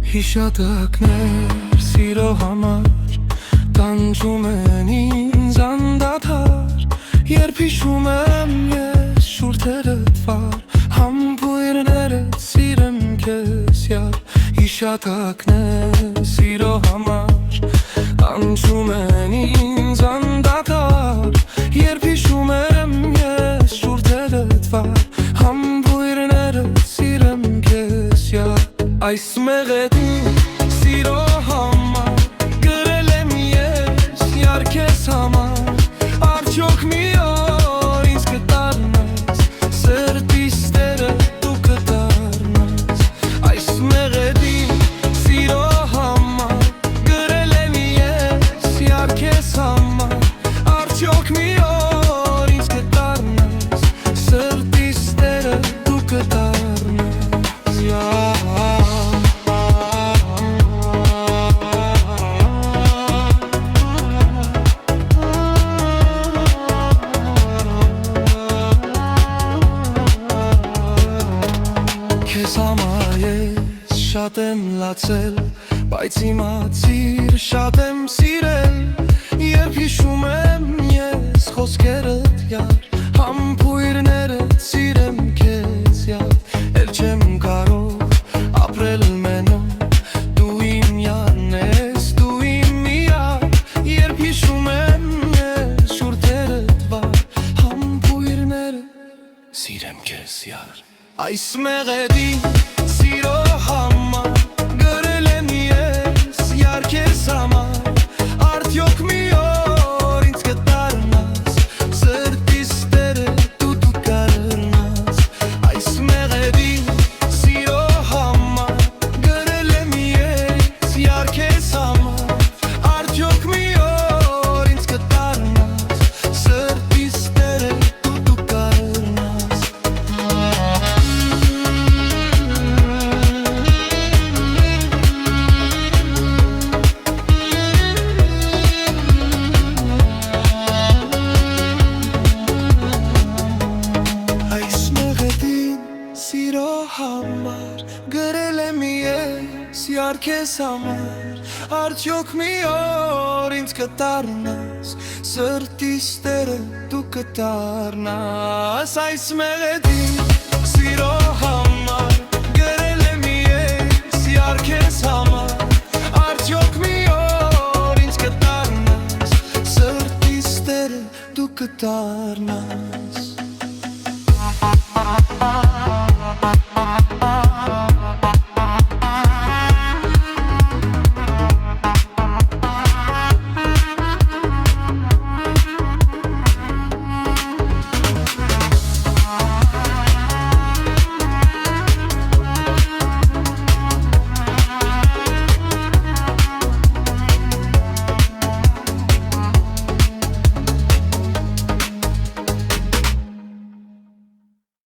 Հիշատակներ սիրո համար տանջում են ինձ անդադար, երբ հիշում եմ ես շուրթերդ վար, համբույրներդ սիրեմ քեզ յար։ Հիշատակներ սիրո համար տանջում են ինձ անդադար, երբ հիշում եմ ես շուրթերդ վար, համբույրներդ սիրեմ քեզ յար։ Այս մեղեդին սիրո համար գրել եմ ես յար քեզ համար, արդյոք մի օր ինձ կդառնաս, սրտիս տերը դու կդառնաս։ Այս մեղեդին սիրո համար գրել եմ ես յար քեզ համար, արդյոք մի օր ինձ կդառնաս, սրտիս տերը դու կդառնաս յար։ Քեզ համար ես շատ եմ լացել, բայց իմացիր շատ եմ սիրել, երբ հիշում եմ ես խոսքերդ յար, համբույրներդ սիրեմ քեզ յար, էլ չեմ կարող ապրել մենակ, դու իմ յարն ես, դու իմ միակ, երբ հիշում եմ ես շուրթերդ վար, համբույրներդ սիրեմ քեզ յար։ Այս մեղեդին սիրո համար գրել եմ ես յար քեզ համար, արդյոք մի օր ինձ կդառնաս, սրտիս տերը դու կդառնաս։ Այս մեղեդին սիրո համար գրել եմ ես յար քեզ համար, արդյոք մի օր ինձ կդառնաս, սրտիս տերը դու կդառնաս։ Սիրո համար գրել եմ ես յար քեզ համար, արդյոք մի օր ինձ կդառնաս, սրտիս տերը դու կդառնաս։ Այս մեղեդին